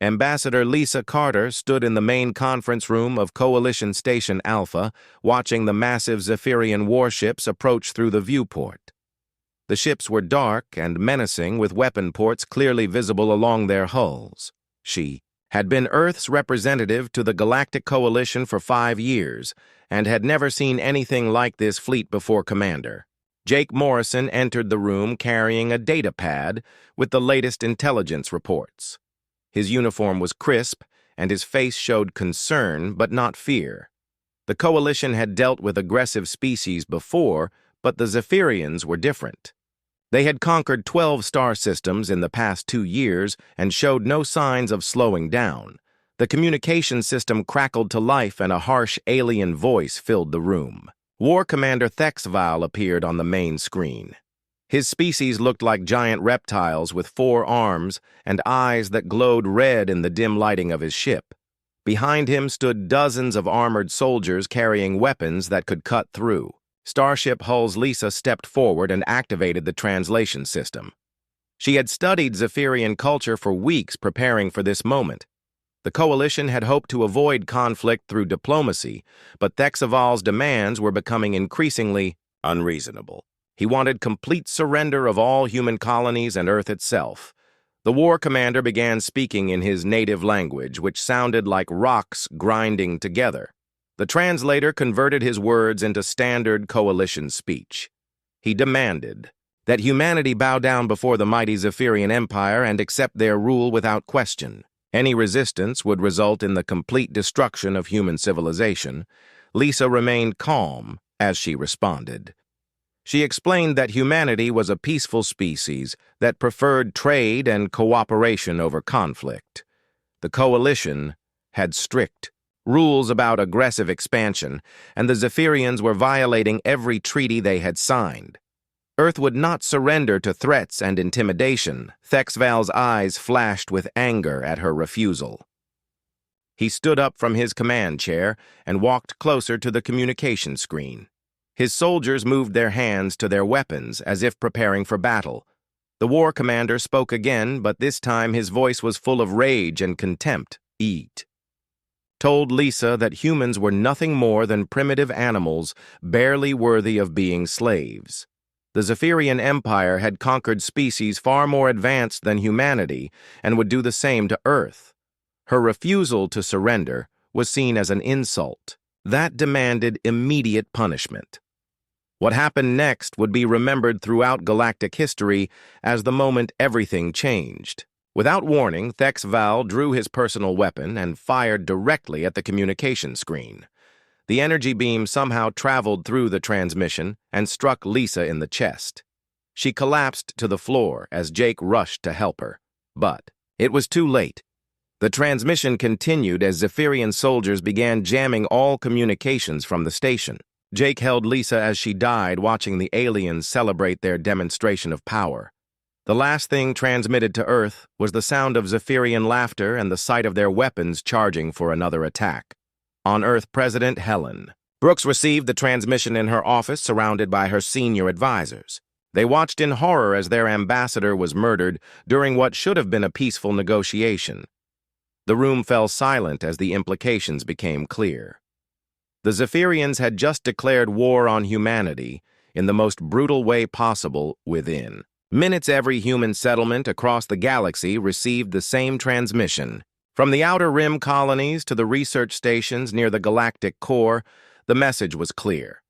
Ambassador Lisa Carter stood in the main conference room of Coalition Station Alpha, watching the massive Zephyrian warships approach through the viewport. The ships were dark and menacing, with weapon ports clearly visible along their hulls. She had been Earth's representative to the Galactic Coalition for 5 years and had never seen anything like this fleet before, Commander. Jake Morrison entered the room carrying a data pad with the latest intelligence reports. His uniform was crisp, and his face showed concern but not fear. The Coalition had dealt with aggressive species before, but the Zephyrians were different. They had conquered 12 star systems in the past 2 years and showed no signs of slowing down. The communication system crackled to life and a harsh alien voice filled the room. War Commander Thexval appeared on the main screen. His species looked like giant reptiles with 4 arms and eyes that glowed red in the dim lighting of his ship. Behind him stood dozens of armored soldiers carrying weapons that could cut through. Starship Hull's Lisa stepped forward and activated the translation system. She had studied Zephyrian culture for weeks preparing for this moment. The Coalition had hoped to avoid conflict through diplomacy, but Thexval's demands were becoming increasingly unreasonable. He wanted complete surrender of all human colonies and Earth itself. The war commander began speaking in his native language, which sounded like rocks grinding together. The translator converted his words into standard Coalition speech. He demanded that humanity bow down before the mighty Zephyrian Empire and accept their rule without question. Any resistance would result in the complete destruction of human civilization. Lisa remained calm as she responded. She explained that humanity was a peaceful species that preferred trade and cooperation over conflict. The Coalition had strict rules about aggressive expansion, and the Zephyrians were violating every treaty they had signed. Earth would not surrender to threats and intimidation. Thexval's eyes flashed with anger at her refusal. He stood up from his command chair and walked closer to the communication screen. His soldiers moved their hands to their weapons as if preparing for battle. The war commander spoke again, but this time his voice was full of rage and contempt. Told Lisa that humans were nothing more than primitive animals, barely worthy of being slaves. The Zephyrian Empire had conquered species far more advanced than humanity and would do the same to Earth. Her refusal to surrender was seen as an insult. That demanded immediate punishment. What happened next would be remembered throughout galactic history as the moment everything changed. Without warning, Thexval drew his personal weapon and fired directly at the communication screen. The energy beam somehow traveled through the transmission and struck Lisa in the chest. She collapsed to the floor as Jake rushed to help her. But it was too late. The transmission continued as Zephyrian soldiers began jamming all communications from the station. Jake held Lisa as she died, watching the aliens celebrate their demonstration of power. The last thing transmitted to Earth was the sound of Zephyrian laughter and the sight of their weapons charging for another attack. On Earth, President Helen Brooks received the transmission in her office, surrounded by her senior advisors. They watched in horror as their ambassador was murdered during what should have been a peaceful negotiation. The room fell silent as the implications became clear. The Zephyrians had just declared war on humanity in the most brutal way possible within minutes. Every human settlement across the galaxy received the same transmission. From the Outer Rim colonies to the research stations near the galactic core, the message was clear.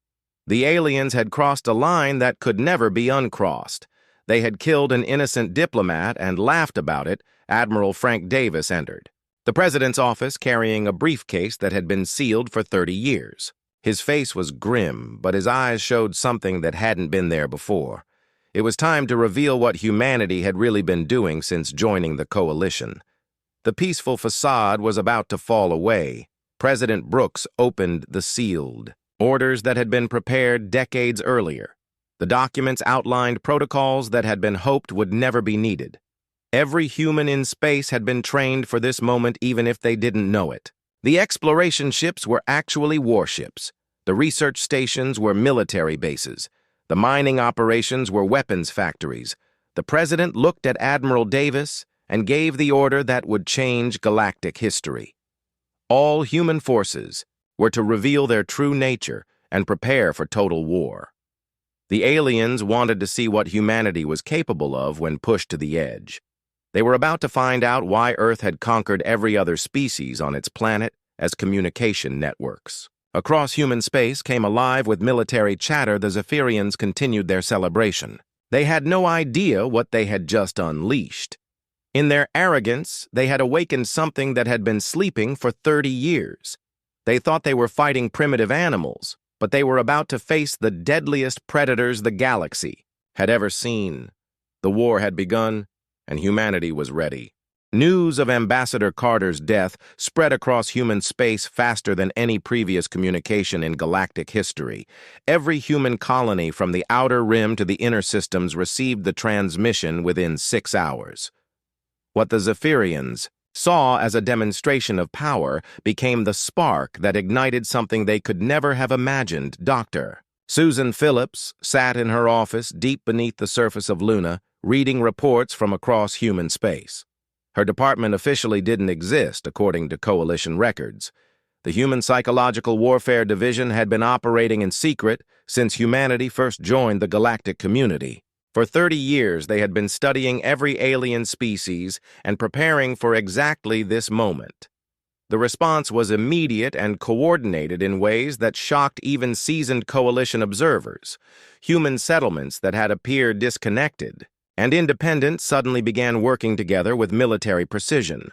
The aliens had crossed a line that could never be uncrossed. They had killed an innocent diplomat and laughed about it. Admiral Frank Davis entered the president's office carrying a briefcase that had been sealed for 30 years. His face was grim, but his eyes showed something that hadn't been there before. It was time to reveal what humanity had really been doing since joining the Coalition. The peaceful facade was about to fall away. President Brooks opened the sealed orders that had been prepared decades earlier. The documents outlined protocols that had been hoped would never be needed. Every human in space had been trained for this moment, even if they didn't know it. The exploration ships were actually warships. The research stations were military bases. The mining operations were weapons factories. The president looked at Admiral Davis and gave the order that would change galactic history. All human forces were to reveal their true nature and prepare for total war. The aliens wanted to see what humanity was capable of when pushed to the edge. They were about to find out why Earth had conquered every other species on its planet as communication networks. Across human space came alive with military chatter. The Zephyrians continued their celebration. They had no idea what they had just unleashed. In their arrogance, they had awakened something that had been sleeping for 30 years. They thought they were fighting primitive animals, but they were about to face the deadliest predators the galaxy had ever seen. The war had begun, and humanity was ready. News of Ambassador Carter's death spread across human space faster than any previous communication in galactic history. Every human colony from the outer rim to the inner systems received the transmission within 6 hours. What the Zephyrians saw as a demonstration of power became the spark that ignited something they could never have imagined. Dr. Susan Phillips sat in her office deep beneath the surface of Luna, reading reports from across human space. Her department officially didn't exist, according to Coalition records. The Human Psychological Warfare Division had been operating in secret since humanity first joined the galactic community. For 30 years, they had been studying every alien species and preparing for exactly this moment. The response was immediate and coordinated in ways that shocked even seasoned Coalition observers. Human settlements that had appeared disconnected and independent suddenly began working together with military precision.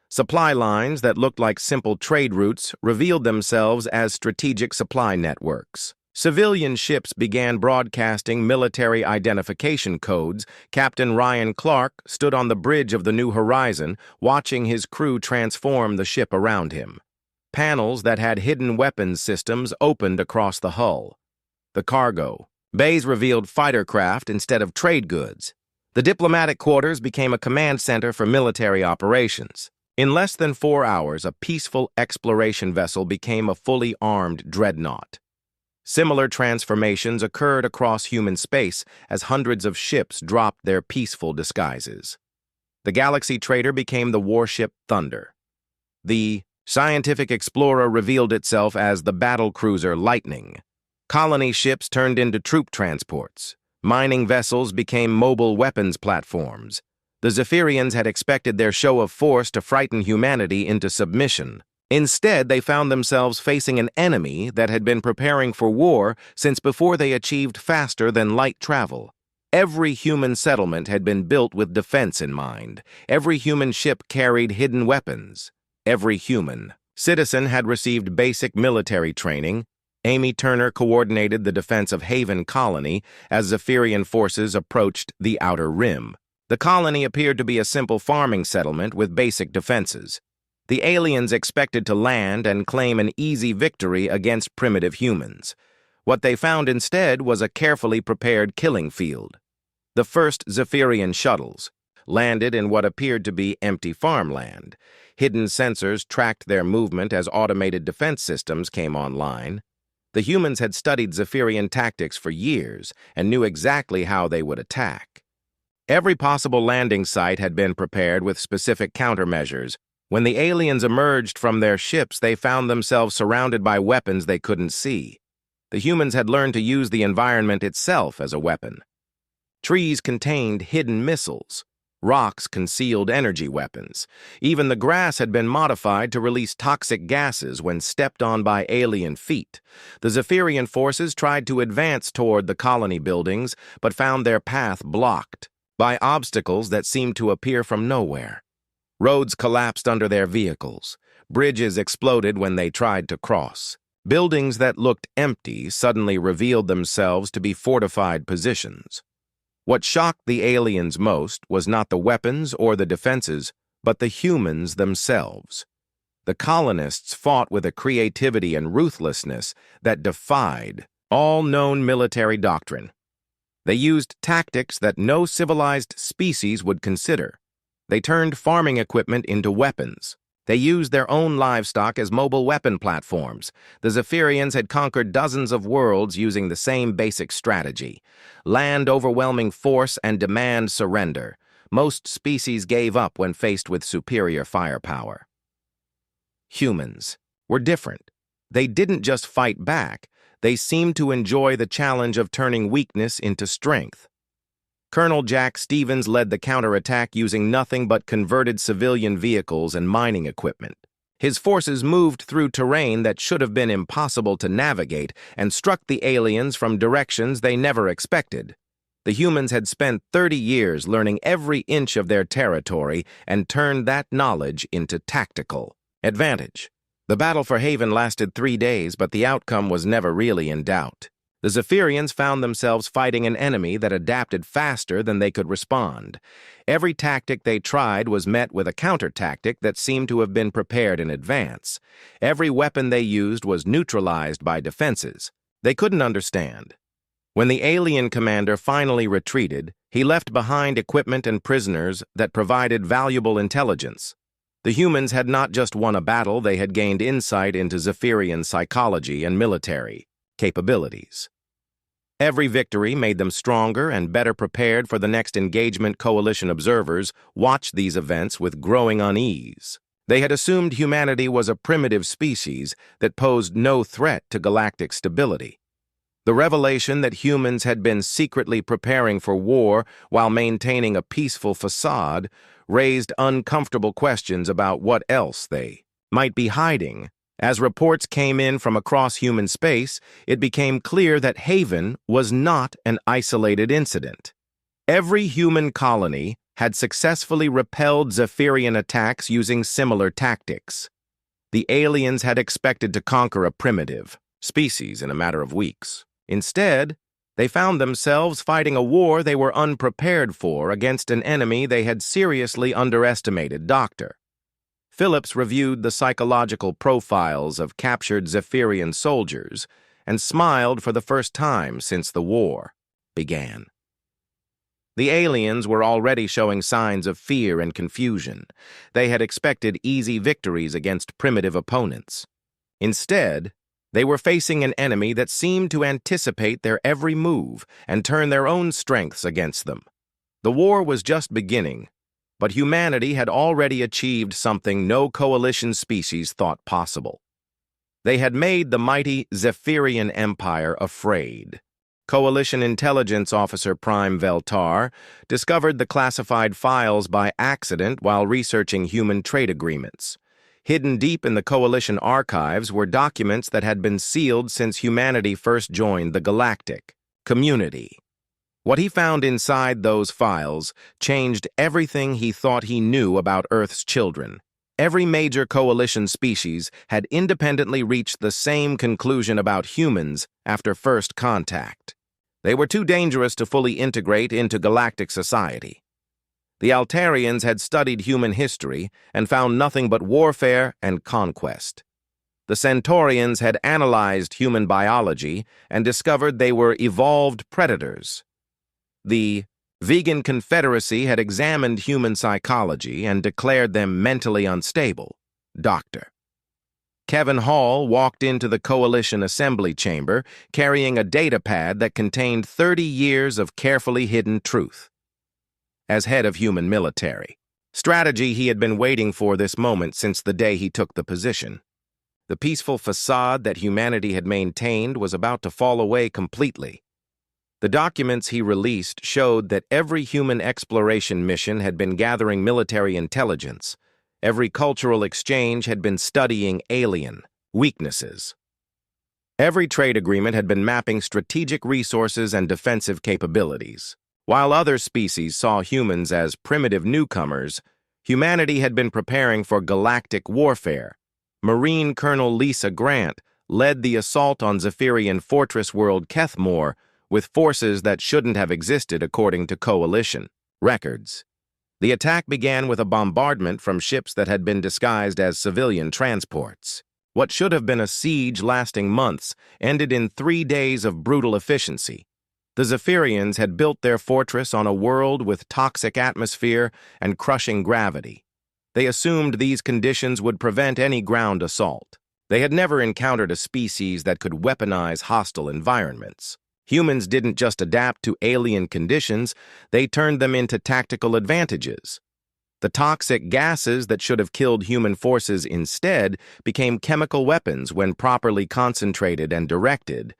Supply lines that looked like simple trade routes revealed themselves as strategic supply networks. Civilian ships began broadcasting military identification codes. Captain Ryan Clark stood on the bridge of the New Horizon, watching his crew transform the ship around him. Panels that had hidden weapons systems opened across the hull. The cargo bays revealed fighter craft instead of trade goods. The diplomatic quarters became a command center for military operations. In less than 4 hours, a peaceful exploration vessel became a fully armed dreadnought. Similar transformations occurred across human space as hundreds of ships dropped their peaceful disguises. The Galaxy Trader became the warship Thunder. The Scientific Explorer revealed itself as the battlecruiser Lightning. Colony ships turned into troop transports. Mining vessels became mobile weapons platforms. The Zephyrians had expected their show of force to frighten humanity into submission. Instead, they found themselves facing an enemy that had been preparing for war since before they achieved faster-than-light travel. Every human settlement had been built with defense in mind. Every human ship carried hidden weapons. Every human citizen had received basic military training. Amy Turner coordinated the defense of Haven Colony as Zephyrian forces approached the outer rim. The colony appeared to be a simple farming settlement with basic defenses. The aliens expected to land and claim an easy victory against primitive humans. What they found instead was a carefully prepared killing field. The first Zephyrian shuttles landed in what appeared to be empty farmland. Hidden sensors tracked their movement as automated defense systems came online. The humans had studied Zephyrian tactics for years and knew exactly how they would attack. Every possible landing site had been prepared with specific countermeasures. When the aliens emerged from their ships, they found themselves surrounded by weapons they couldn't see. The humans had learned to use the environment itself as a weapon. Trees contained hidden missiles. Rocks concealed energy weapons. Even the grass had been modified to release toxic gases when stepped on by alien feet. The Zephyrian forces tried to advance toward the colony buildings, but found their path blocked by obstacles that seemed to appear from nowhere. Roads collapsed under their vehicles. Bridges exploded when they tried to cross. Buildings that looked empty suddenly revealed themselves to be fortified positions. What shocked the aliens most was not the weapons or the defenses, but the humans themselves. The colonists fought with a creativity and ruthlessness that defied all known military doctrine. They used tactics that no civilized species would consider. They turned farming equipment into weapons. They used their own livestock as mobile weapon platforms. The Zephyrians had conquered dozens of worlds using the same basic strategy: land overwhelming force and demand surrender. most species gave up when faced with superior firepower. Humans were different. They didn't just fight back, they seemed to enjoy the challenge of turning weakness into strength. Colonel Jack Stevens led the counterattack using nothing but converted civilian vehicles and mining equipment. His forces moved through terrain that should have been impossible to navigate and struck the aliens from directions they never expected. The humans had spent 30 years learning every inch of their territory and turned that knowledge into tactical advantage. The battle for Haven lasted 3 days, but the outcome was never really in doubt. The Zephyrians found themselves fighting an enemy that adapted faster than they could respond. Every tactic they tried was met with a counter-tactic that seemed to have been prepared in advance. Every weapon they used was neutralized by defenses they couldn't understand. When the alien commander finally retreated, he left behind equipment and prisoners that provided valuable intelligence. The humans had not just won a battle, they had gained insight into Zephyrian psychology and military capabilities. Every victory made them stronger and better prepared for the next engagement. Coalition observers watched these events with growing unease. They had assumed humanity was a primitive species that posed no threat to galactic stability. The revelation that humans had been secretly preparing for war while maintaining a peaceful facade raised uncomfortable questions about what else they might be hiding. As reports came in from across human space, it became clear that Haven was not an isolated incident. Every human colony had successfully repelled Zephyrian attacks using similar tactics. The aliens had expected to conquer a primitive species in a matter of weeks. Instead, they found themselves fighting a war they were unprepared for against an enemy they had seriously underestimated. Dr. Phillips reviewed the psychological profiles of captured Zephyrian soldiers and smiled for the first time since the war began. The aliens were already showing signs of fear and confusion. They had expected easy victories against primitive opponents. Instead, they were facing an enemy that seemed to anticipate their every move and turn their own strengths against them. The war was just beginning, but humanity had already achieved something no coalition species thought possible. They had made the mighty Zephyrian Empire afraid. Coalition Intelligence Officer Prime Veltar discovered the classified files by accident while researching human trade agreements. Hidden deep in the Coalition archives were documents that had been sealed since humanity first joined the galactic community. What he found inside those files changed everything he thought he knew about Earth's children. Every major coalition species had independently reached the same conclusion about humans after first contact. They were too dangerous to fully integrate into galactic society. The Altarians had studied human history and found nothing but warfare and conquest. The Centaurians had analyzed human biology and discovered they were evolved predators. The Vegan Confederacy had examined human psychology and declared them mentally unstable. Dr. Kevin Hall walked into the Coalition Assembly Chamber carrying a datapad that contained 30 years of carefully hidden truth. As head of human military strategy, he had been waiting for this moment since the day he took the position. The peaceful facade that humanity had maintained was about to fall away completely. The documents he released showed that every human exploration mission had been gathering military intelligence. Every cultural exchange had been studying alien weaknesses. Every trade agreement had been mapping strategic resources and defensive capabilities. While other species saw humans as primitive newcomers, humanity had been preparing for galactic warfare. Marine Colonel Lisa Grant led the assault on Zephyrian fortress world Kethmore with forces that shouldn't have existed according to Coalition records. The attack began with a bombardment from ships that had been disguised as civilian transports. What should have been a siege lasting months ended in 3 days of brutal efficiency. The Zephyrians had built their fortress on a world with toxic atmosphere and crushing gravity. They assumed these conditions would prevent any ground assault. They had never encountered a species that could weaponize hostile environments. Humans didn't just adapt to alien conditions, they turned them into tactical advantages. The toxic gases that should have killed human forces instead became chemical weapons when properly concentrated and directed.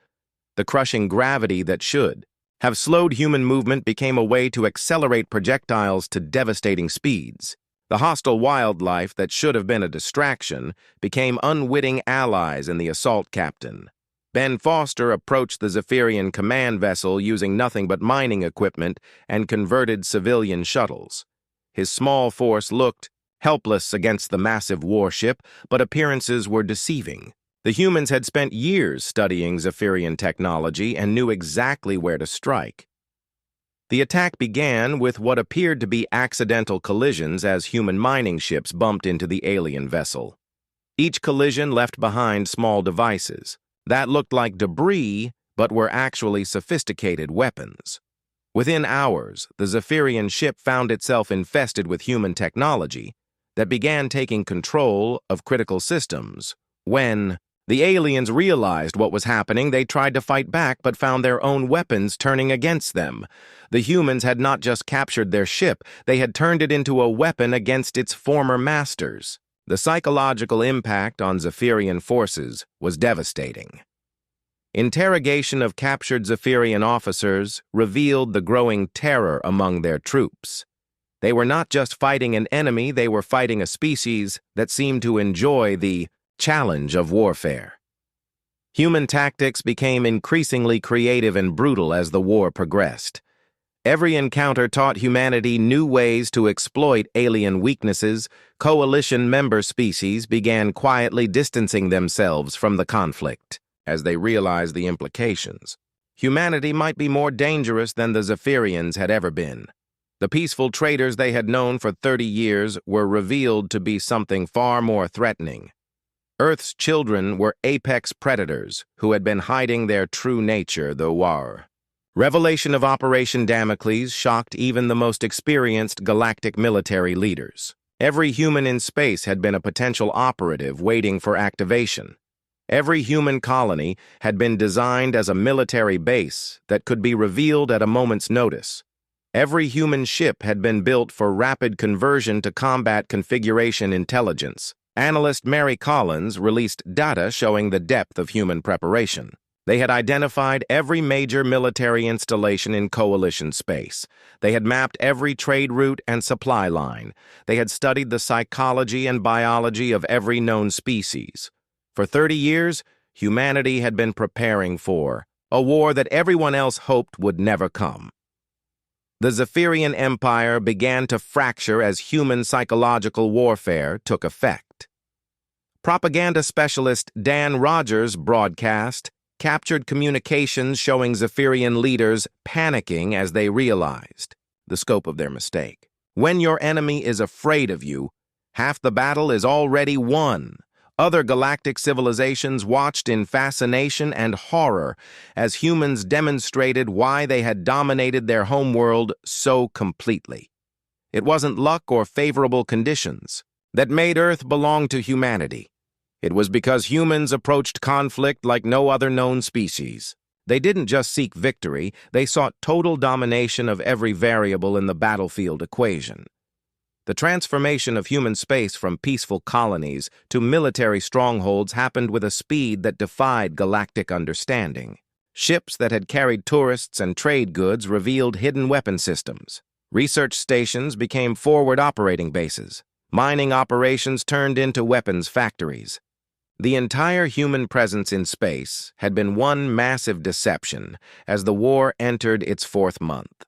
The crushing gravity that should have slowed human movement became a way to accelerate projectiles to devastating speeds. The hostile wildlife that should have been a distraction became unwitting allies in the assault captain. Ben Foster approached the Zephyrian command vessel using nothing but mining equipment and converted civilian shuttles. His small force looked helpless against the massive warship, but appearances were deceiving. The humans had spent years studying Zephyrian technology and knew exactly where to strike. The attack began with what appeared to be accidental collisions as human mining ships bumped into the alien vessel. Each collision left behind small devices that looked like debris but were actually sophisticated weapons. Within hours, the Zephyrian ship found itself infested with human technology that began taking control of critical systems. When the aliens realized what was happening, they tried to fight back but found their own weapons turning against them. The humans had not just captured their ship, they had turned it into a weapon against its former masters. The psychological impact on Zephyrian forces was devastating. Interrogation of captured Zephyrian officers revealed the growing terror among their troops. They were not just fighting an enemy, they were fighting a species that seemed to enjoy the challenge of warfare. Human tactics became increasingly creative and brutal as the war progressed. Every encounter taught humanity new ways to exploit alien weaknesses. Coalition member species began quietly distancing themselves from the conflict as they realized the implications. Humanity might be more dangerous than the Zephyrians had ever been. The peaceful traders they had known for 30 years were revealed to be something far more threatening. Earth's children were apex predators who had been hiding their true nature, the war. Revelation of Operation Damocles shocked even the most experienced galactic military leaders. Every human in space had been a potential operative waiting for activation. Every human colony had been designed as a military base that could be revealed at a moment's notice. Every human ship had been built for rapid conversion to combat configuration intelligence. Analyst Mary Collins released data showing the depth of human preparation. They had identified every major military installation in coalition space. They had mapped every trade route and supply line. They had studied the psychology and biology of every known species. For 30 years, humanity had been preparing for a war that everyone else hoped would never come. The Zephyrian Empire began to fracture as human psychological warfare took effect. Propaganda specialist Dan Rogers' broadcast captured communications showing Zephyrian leaders panicking as they realized the scope of their mistake. When your enemy is afraid of you, half the battle is already won. Other galactic civilizations watched in fascination and horror as humans demonstrated why they had dominated their homeworld so completely. It wasn't luck or favorable conditions that made Earth belong to humanity. It was because humans approached conflict like no other known species. They didn't just seek victory, they sought total domination of every variable in the battlefield equation. The transformation of human space from peaceful colonies to military strongholds happened with a speed that defied galactic understanding. Ships that had carried tourists and trade goods revealed hidden weapon systems. Research stations became forward operating bases. Mining operations turned into weapons factories. The entire human presence in space had been one massive deception as the war entered its 4th month.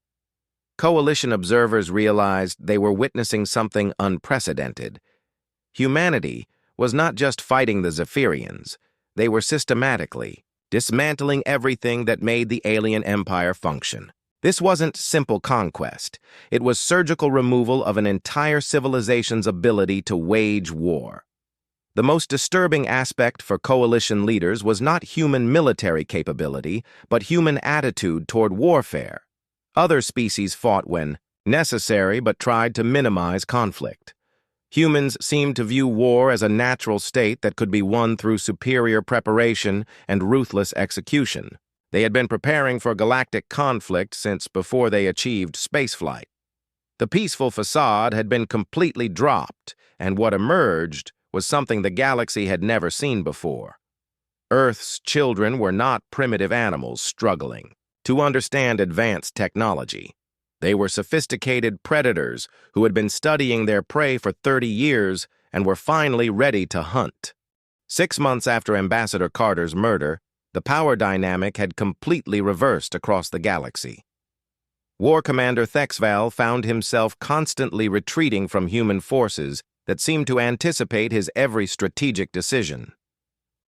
Coalition observers realized they were witnessing something unprecedented. Humanity was not just fighting the Zephyrians, they were systematically dismantling everything that made the alien empire function. This wasn't simple conquest. It was surgical removal of an entire civilization's ability to wage war. The most disturbing aspect for coalition leaders was not human military capability, but human attitude toward warfare. Other species fought when necessary but tried to minimize conflict. Humans seemed to view war as a natural state that could be won through superior preparation and ruthless execution. They had been preparing for galactic conflict since before they achieved spaceflight. The peaceful facade had been completely dropped, and what emerged was something the galaxy had never seen before. Earth's children were not primitive animals struggling to understand advanced technology. They were sophisticated predators who had been studying their prey for 30 years and were finally ready to hunt. 6 months after Ambassador Carter's murder, the power dynamic had completely reversed across the galaxy. War Commander Thexval found himself constantly retreating from human forces that seemed to anticipate his every strategic decision.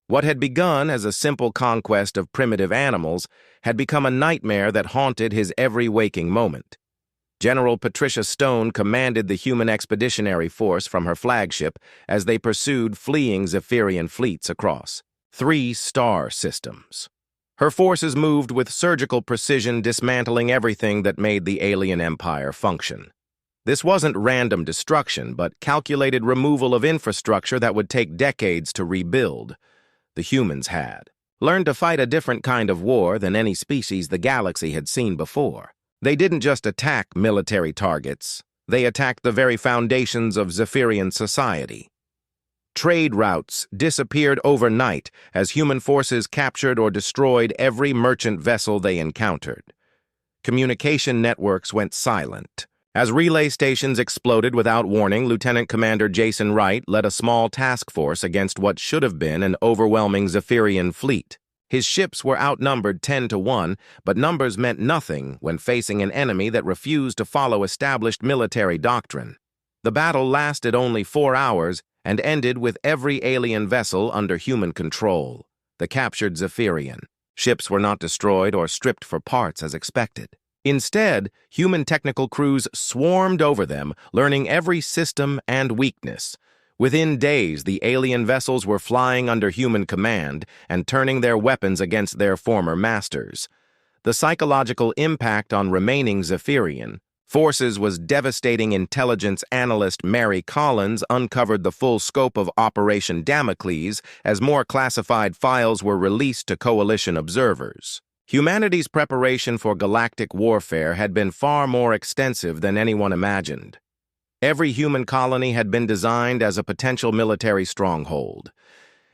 What had begun as a simple conquest of primitive animals had become a nightmare that haunted his every waking moment. General Patricia Stone commanded the human expeditionary force from her flagship as they pursued fleeing Zephyrian fleets across 3 star systems. Her forces moved with surgical precision, dismantling everything that made the alien empire function. This wasn't random destruction, but calculated removal of infrastructure that would take decades to rebuild. The humans had learned to fight a different kind of war than any species the galaxy had seen before. They didn't just attack military targets, they attacked the very foundations of Zephyrian society. Trade routes disappeared overnight as human forces captured or destroyed every merchant vessel they encountered. Communication networks went silent. As relay stations exploded without warning, Lieutenant Commander Jason Wright led a small task force against what should have been an overwhelming Zephyrian fleet. His ships were outnumbered 10-1, but numbers meant nothing when facing an enemy that refused to follow established military doctrine. The battle lasted only 4 hours and ended with every alien vessel under human control. The captured Zephyrian ships were not destroyed or stripped for parts as expected. Instead, human technical crews swarmed over them, learning every system and weakness. Within days, the alien vessels were flying under human command and turning their weapons against their former masters. The psychological impact on remaining Zephyrian forces was devastating. Intelligence analyst Mary Collins uncovered the full scope of Operation Damocles as more classified files were released to Coalition observers. Humanity's preparation for galactic warfare had been far more extensive than anyone imagined. Every human colony had been designed as a potential military stronghold.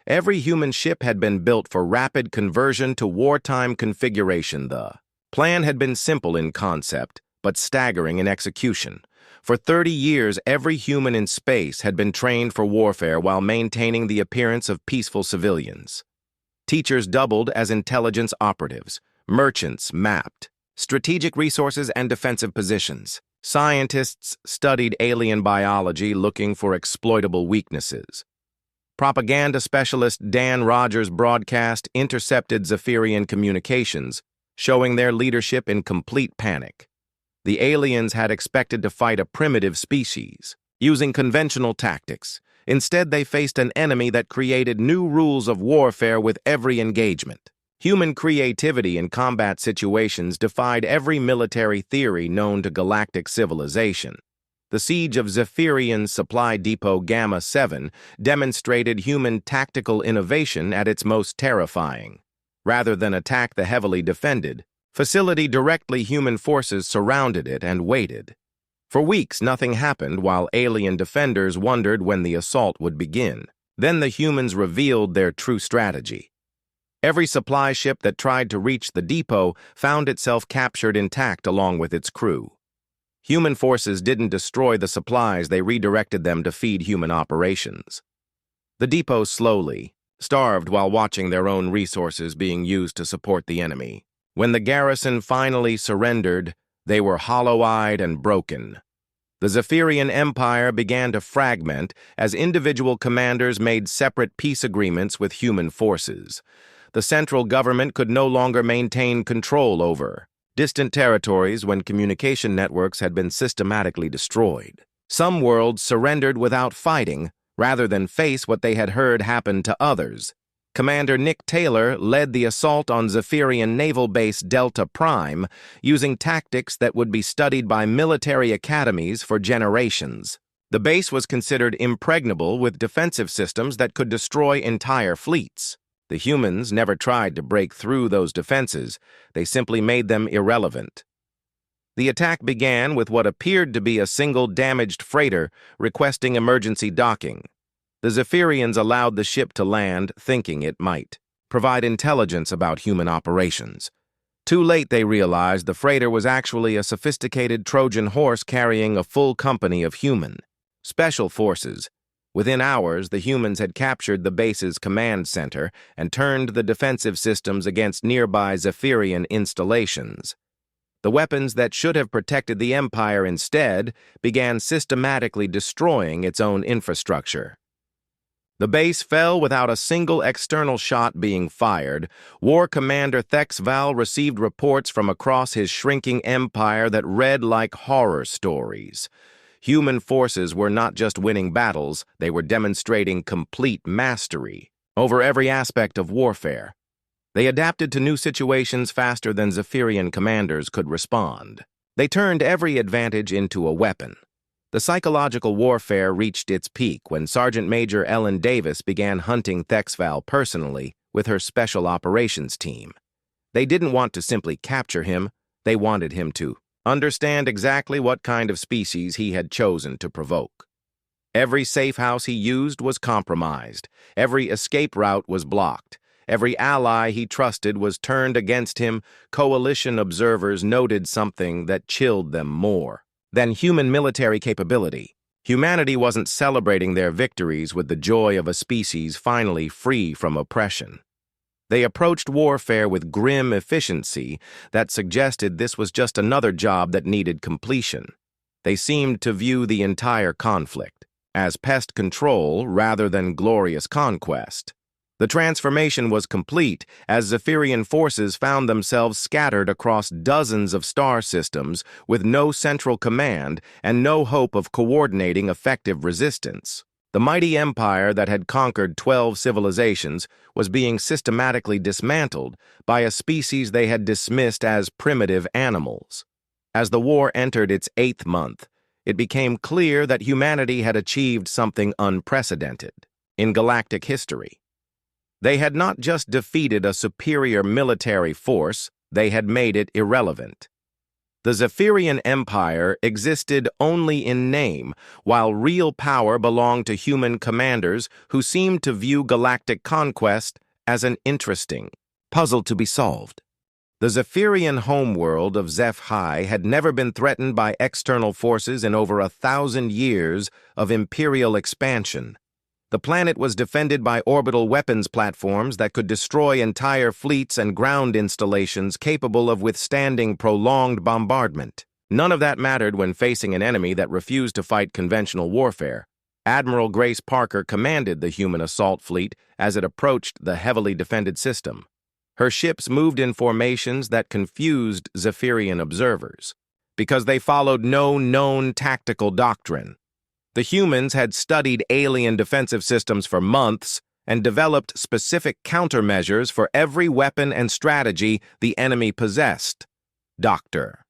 Every human ship had been built for rapid conversion to wartime configuration. The plan had been simple in concept, but staggering in execution. For 30 years, every human in space had been trained for warfare while maintaining the appearance of peaceful civilians. Teachers doubled as intelligence operatives, merchants mapped strategic resources and defensive positions. Scientists studied alien biology looking for exploitable weaknesses. Propaganda specialist Dan Rogers' broadcast intercepted Zephyrian communications, showing their leadership in complete panic. The aliens had expected to fight a primitive species, using conventional tactics. Instead, they faced an enemy that created new rules of warfare with every engagement. Human creativity in combat situations defied every military theory known to galactic civilization. The siege of Zephyrian Supply Depot Gamma 7 demonstrated human tactical innovation at its most terrifying. Rather than attack the heavily defended facility directly, human forces surrounded it and waited. For weeks, nothing happened while alien defenders wondered when the assault would begin. Then the humans revealed their true strategy. Every supply ship that tried to reach the depot found itself captured intact along with its crew. Human forces didn't destroy the supplies, they redirected them to feed human operations. The depot slowly starved while watching their own resources being used to support the enemy. When the garrison finally surrendered, they were hollow-eyed and broken. The Zephyrian Empire began to fragment as individual commanders made separate peace agreements with human forces. The central government could no longer maintain control over distant territories when communication networks had been systematically destroyed. Some worlds surrendered without fighting, rather than face what they had heard happen to others. Commander Nick Taylor led the assault on Zephyrian Naval Base Delta Prime, using tactics that would be studied by military academies for generations. The base was considered impregnable with defensive systems that could destroy entire fleets. The humans never tried to break through those defenses, they simply made them irrelevant. The attack began with what appeared to be a single damaged freighter requesting emergency docking. The Zephyrians allowed the ship to land, thinking it might provide intelligence about human operations. Too late they realized the freighter was actually a sophisticated Trojan horse carrying a full company of human special forces. Within hours, the humans had captured the base's command center and turned the defensive systems against nearby Zephyrian installations. The weapons that should have protected the Empire instead began systematically destroying its own infrastructure. The base fell without a single external shot being fired. War Commander Thexval received reports from across his shrinking empire that read like horror stories. Human forces were not just winning battles, they were demonstrating complete mastery over every aspect of warfare. They adapted to new situations faster than Zephyrian commanders could respond. They turned every advantage into a weapon. The psychological warfare reached its peak when Sergeant Major Ellen Davis began hunting Thexval personally with her Special Operations team. They didn't want to simply capture him, they wanted him to understand exactly what kind of species he had chosen to provoke. Every safe house he used was compromised, every escape route was blocked, every ally he trusted was turned against him. Coalition observers noted something that chilled them more than human military capability. Humanity wasn't celebrating their victories with the joy of a species finally free from oppression. They approached warfare with grim efficiency that suggested this was just another job that needed completion. They seemed to view the entire conflict as pest control rather than glorious conquest. The transformation was complete as Zephyrian forces found themselves scattered across dozens of star systems with no central command and no hope of coordinating effective resistance. The mighty empire that had conquered 12 civilizations was being systematically dismantled by a species they had dismissed as primitive animals. As the war entered its 8th month, it became clear that humanity had achieved something unprecedented in galactic history. They had not just defeated a superior military force, they had made it irrelevant. The Zephyrian Empire existed only in name, while real power belonged to human commanders who seemed to view galactic conquest as an interesting puzzle to be solved. The Zephyrian homeworld of Zeph High had never been threatened by external forces in over 1,000 years of imperial expansion. The planet was defended by orbital weapons platforms that could destroy entire fleets and ground installations capable of withstanding prolonged bombardment. None of that mattered when facing an enemy that refused to fight conventional warfare. Admiral Grace Parker commanded the human assault fleet as it approached the heavily defended system. Her ships moved in formations that confused Zephyrian observers because they followed no known tactical doctrine. The humans had studied alien defensive systems for months and developed specific countermeasures for every weapon and strategy the enemy possessed. Dr.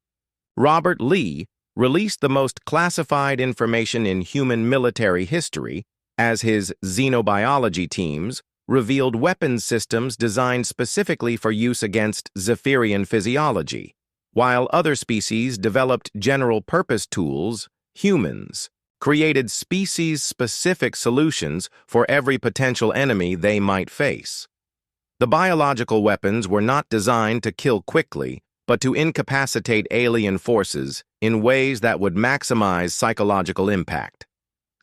Robert Lee released the most classified information in human military history as his xenobiology teams revealed weapons systems designed specifically for use against Zephyrian physiology. While other species developed general-purpose tools, humans created species-specific solutions for every potential enemy they might face. The biological weapons were not designed to kill quickly, but to incapacitate alien forces in ways that would maximize psychological impact.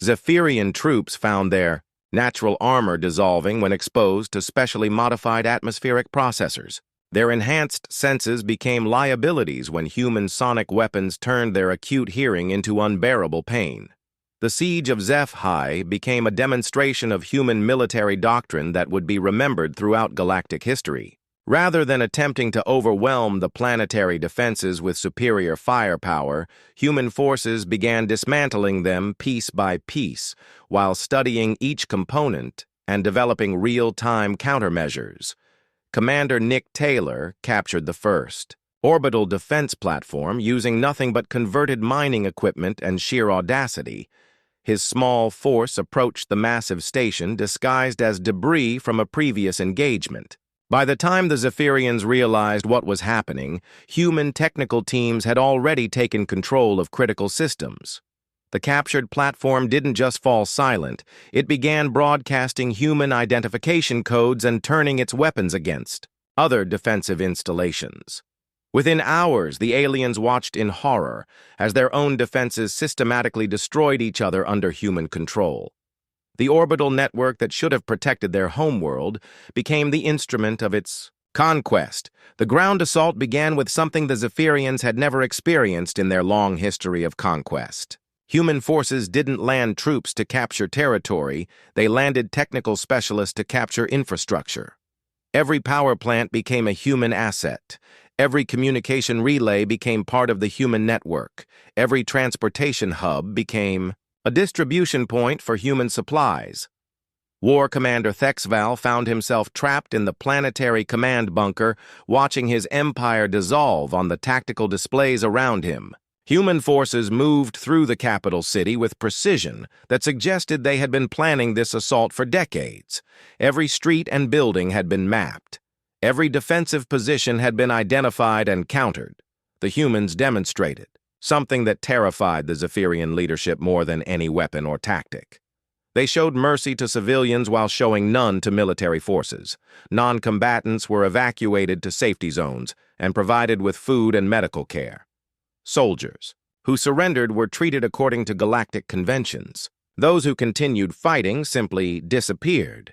Zephyrian troops found their natural armor dissolving when exposed to specially modified atmospheric processors. Their enhanced senses became liabilities when human sonic weapons turned their acute hearing into unbearable pain. The siege of Zeph High became a demonstration of human military doctrine that would be remembered throughout galactic history. Rather than attempting to overwhelm the planetary defenses with superior firepower, human forces began dismantling them piece by piece, while studying each component and developing real-time countermeasures. Commander Nick Taylor captured the first orbital defense platform using nothing but converted mining equipment and sheer audacity. His small force approached the massive station disguised as debris from a previous engagement. By the time the Zephyrians realized what was happening, human technical teams had already taken control of critical systems. The captured platform didn't just fall silent, it began broadcasting human identification codes and turning its weapons against other defensive installations. Within hours, the aliens watched in horror as their own defenses systematically destroyed each other under human control. The orbital network that should have protected their homeworld became the instrument of its conquest. The ground assault began with something the Zephyrians had never experienced in their long history of conquest. Human forces didn't land troops to capture territory, they landed technical specialists to capture infrastructure. Every power plant became a human asset. Every communication relay became part of the human network. Every transportation hub became a distribution point for human supplies. War Commander Thexval found himself trapped in the planetary command bunker, watching his empire dissolve on the tactical displays around him. Human forces moved through the capital city with precision that suggested they had been planning this assault for decades. Every street and building had been mapped. Every defensive position had been identified and countered. The humans demonstrated something that terrified the Zephyrian leadership more than any weapon or tactic. They showed mercy to civilians while showing none to military forces. Non-combatants were evacuated to safety zones and provided with food and medical care. Soldiers who surrendered were treated according to galactic conventions. Those who continued fighting simply disappeared.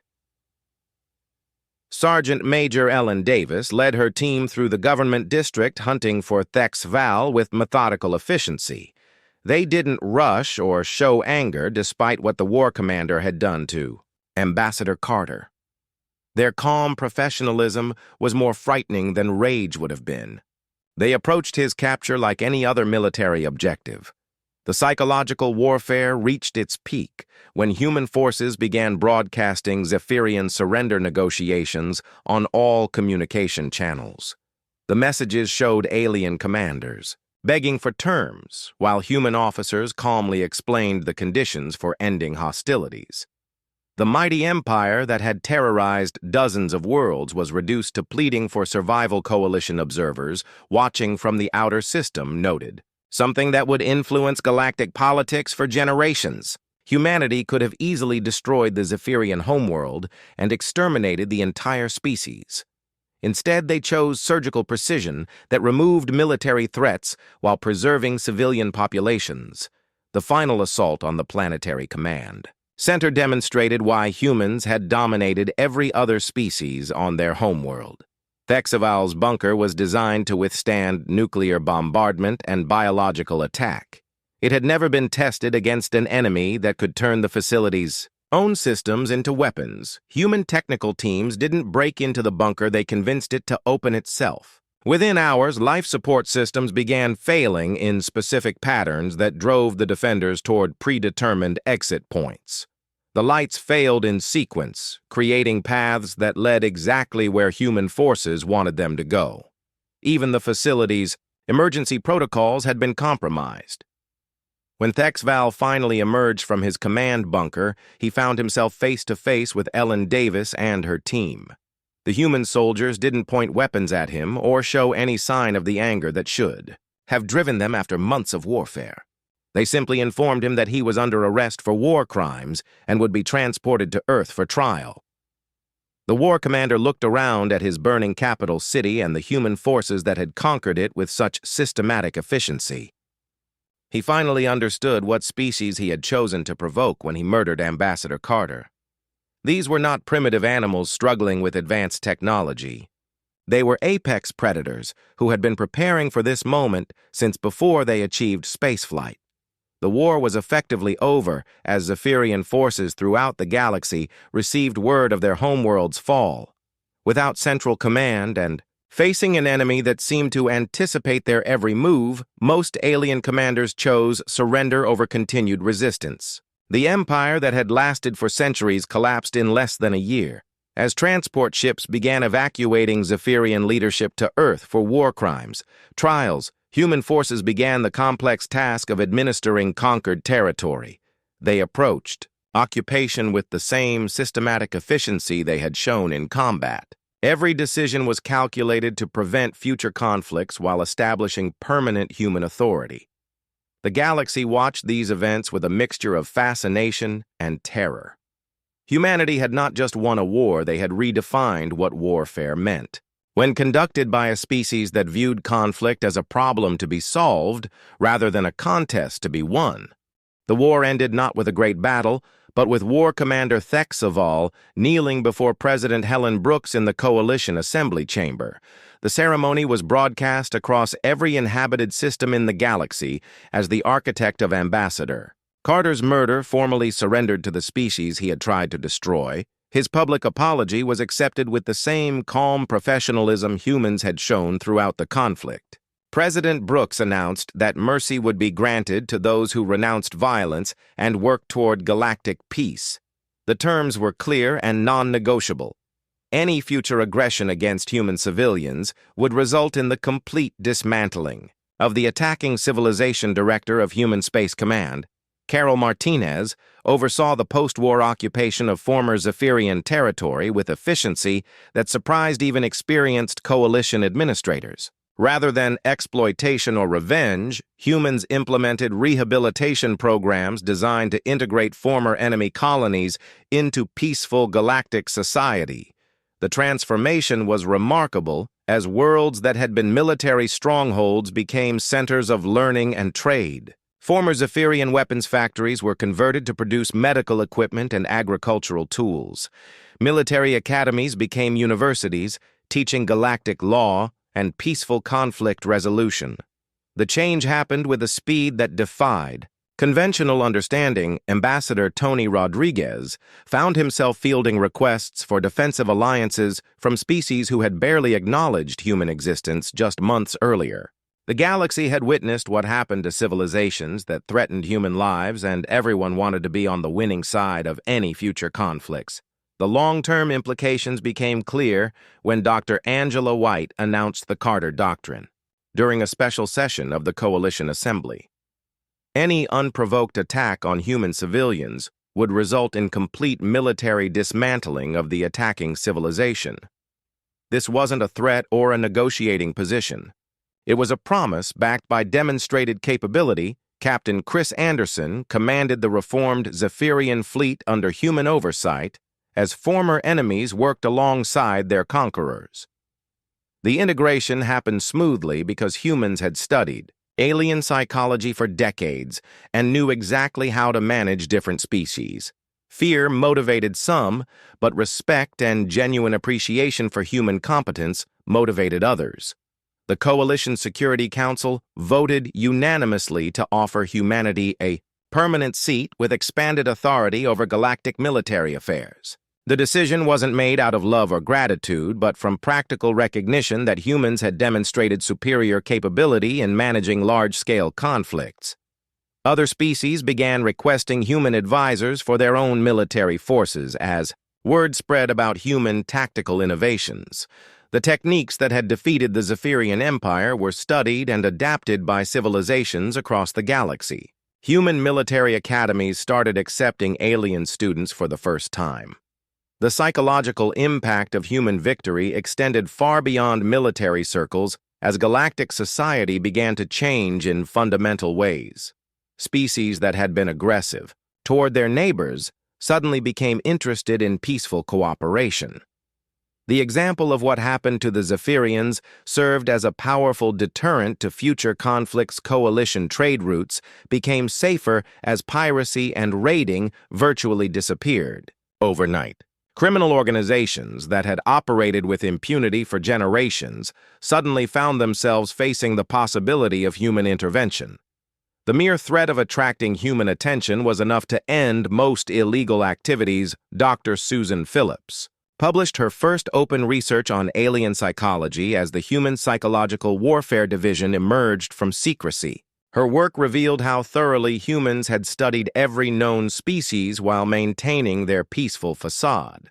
Sergeant Major Ellen Davis led her team through the government district hunting for Thexval with methodical efficiency. They didn't rush or show anger despite what the war commander had done to Ambassador Carter. Their calm professionalism was more frightening than rage would have been. They approached his capture like any other military objective. The psychological warfare reached its peak when human forces began broadcasting Zephyrian surrender negotiations on all communication channels. The messages showed alien commanders begging for terms, while human officers calmly explained the conditions for ending hostilities. The mighty empire that had terrorized dozens of worlds was reduced to pleading for survival. Coalition observers watching from the outer system noted something that would influence galactic politics for generations. Humanity could have easily destroyed the Zephyrian homeworld and exterminated the entire species. Instead, they chose surgical precision that removed military threats while preserving civilian populations. The final assault on the planetary command center demonstrated why humans had dominated every other species on their homeworld. Thexval's bunker was designed to withstand nuclear bombardment and biological attack. It had never been tested against an enemy that could turn the facility's own systems into weapons. Human technical teams didn't break into the bunker, they convinced it to open itself. Within hours, life support systems began failing in specific patterns that drove the defenders toward predetermined exit points. The lights failed in sequence, creating paths that led exactly where human forces wanted them to go. Even the facility's emergency protocols had been compromised. When Thexval finally emerged from his command bunker, he found himself face to face with Ellen Davis and her team. The human soldiers didn't point weapons at him or show any sign of the anger that should have driven them after months of warfare. They simply informed him that he was under arrest for war crimes and would be transported to Earth for trial. The war commander looked around at his burning capital city and the human forces that had conquered it with such systematic efficiency. He finally understood what species he had chosen to provoke when he murdered Ambassador Carter. These were not primitive animals struggling with advanced technology. They were apex predators who had been preparing for this moment since before they achieved spaceflight. The war was effectively over as Zephyrian forces throughout the galaxy received word of their homeworld's fall. Without central command and facing an enemy that seemed to anticipate their every move, most alien commanders chose surrender over continued resistance. The empire that had lasted for centuries collapsed in less than a year, as transport ships began evacuating Zephyrian leadership to Earth for war crimes, trials. Human forces began the complex task of administering conquered territory. They approached occupation with the same systematic efficiency they had shown in combat. Every decision was calculated to prevent future conflicts while establishing permanent human authority. The galaxy watched these events with a mixture of fascination and terror. Humanity had not just won a war, they had redefined what warfare meant. When conducted by a species that viewed conflict as a problem to be solved rather than a contest to be won. The war ended not with a great battle, but with War Commander Thexaval kneeling before President Helen Brooks in the Coalition Assembly Chamber. The ceremony was broadcast across every inhabited system in the galaxy as the architect of Ambassador. Carter's murder formally surrendered to the species he had tried to destroy. His public apology was accepted with the same calm professionalism humans had shown throughout the conflict. President Brooks announced that mercy would be granted to those who renounced violence and worked toward galactic peace. The terms were clear and non-negotiable. Any future aggression against human civilians would result in the complete dismantling of the attacking civilization director of Human Space Command. Carol Martinez oversaw the post-war occupation of former Zephyrian territory with efficiency that surprised even experienced coalition administrators. Rather than exploitation or revenge, humans implemented rehabilitation programs designed to integrate former enemy colonies into peaceful galactic society. The transformation was remarkable as worlds that had been military strongholds became centers of learning and trade. Former Zephyrian weapons factories were converted to produce medical equipment and agricultural tools. Military academies became universities, teaching galactic law and peaceful conflict resolution. The change happened with a speed that defied conventional understanding. Ambassador Tony Rodriguez found himself fielding requests for defensive alliances from species who had barely acknowledged human existence just months earlier. The galaxy had witnessed what happened to civilizations that threatened human lives, and everyone wanted to be on the winning side of any future conflicts. The long-term implications became clear when Dr. Angela White announced the Carter Doctrine during a special session of the Coalition Assembly. Any unprovoked attack on human civilians would result in complete military dismantling of the attacking civilization. This wasn't a threat or a negotiating position. It was a promise backed by demonstrated capability. Captain Chris Anderson commanded the reformed Zephyrian fleet under human oversight as former enemies worked alongside their conquerors. The integration happened smoothly because humans had studied alien psychology for decades and knew exactly how to manage different species. Fear motivated some, but respect and genuine appreciation for human competence motivated others. The Coalition Security Council voted unanimously to offer humanity a permanent seat with expanded authority over galactic military affairs. The decision wasn't made out of love or gratitude, but from practical recognition that humans had demonstrated superior capability in managing large-scale conflicts. Other species began requesting human advisors for their own military forces as word spread about human tactical innovations. The techniques that had defeated the Zephyrian Empire were studied and adapted by civilizations across the galaxy. Human military academies started accepting alien students for the first time. The psychological impact of human victory extended far beyond military circles as galactic society began to change in fundamental ways. Species that had been aggressive toward their neighbors suddenly became interested in peaceful cooperation. The example of what happened to the Zephyrians served as a powerful deterrent to future conflicts. Coalition trade routes became safer as piracy and raiding virtually disappeared overnight. Criminal organizations that had operated with impunity for generations suddenly found themselves facing the possibility of human intervention. The mere threat of attracting human attention was enough to end most illegal activities. Dr. Susan Phillips published her first open research on alien psychology as the Human Psychological Warfare Division emerged from secrecy. Her work revealed how thoroughly humans had studied every known species while maintaining their peaceful facade.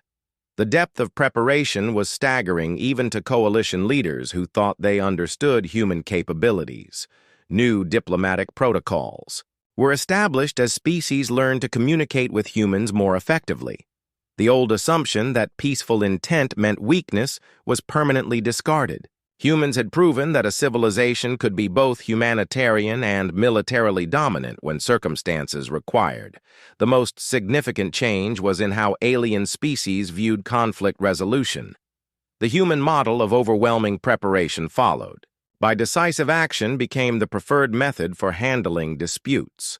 The depth of preparation was staggering even to coalition leaders who thought they understood human capabilities. New diplomatic protocols were established as species learned to communicate with humans more effectively. The old assumption that peaceful intent meant weakness was permanently discarded. Humans had proven that a civilization could be both humanitarian and militarily dominant when circumstances required. The most significant change was in how alien species viewed conflict resolution. The human model of overwhelming preparation followed. By decisive action became the preferred method for handling disputes.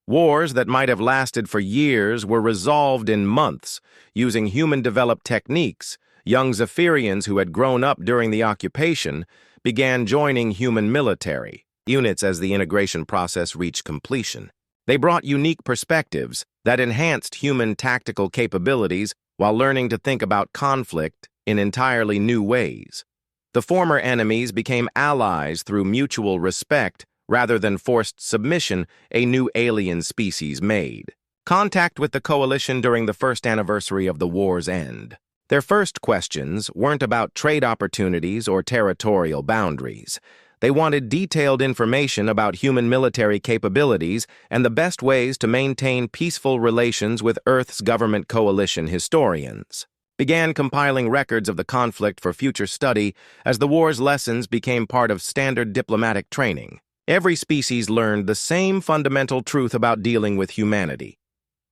Wars that might have lasted for years were resolved in months using human-developed techniques. Young Zephyrians who had grown up during the occupation began joining human military units as the integration process reached completion. They brought unique perspectives that enhanced human tactical capabilities while learning to think about conflict in entirely new ways. The former enemies became allies through mutual respect rather than forced submission a new alien species made. Contact with the Coalition during the first anniversary of the war's end. Their first questions weren't about trade opportunities or territorial boundaries. They wanted detailed information about human military capabilities and the best ways to maintain peaceful relations with Earth's government coalition historians. Began compiling records of the conflict for future study as the war's lessons became part of standard diplomatic training. Every species learned the same fundamental truth about dealing with humanity.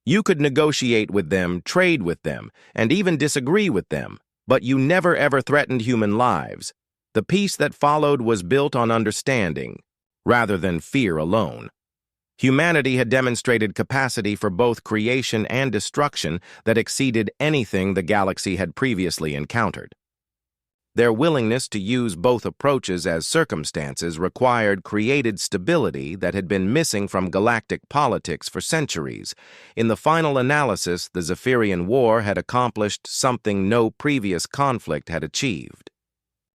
You could negotiate with them, trade with them, and even disagree with them, but you never ever threatened human lives. The peace that followed was built on understanding, rather than fear alone. Humanity had demonstrated capacity for both creation and destruction that exceeded anything the galaxy had previously encountered. Their willingness to use both approaches as circumstances required created stability that had been missing from galactic politics for centuries. In the final analysis, the Zephyrian War had accomplished something no previous conflict had achieved.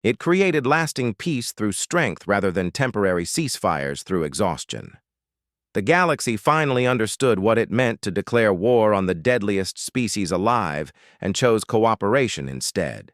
It created lasting peace through strength rather than temporary ceasefires through exhaustion. The galaxy finally understood what it meant to declare war on the deadliest species alive and chose cooperation instead.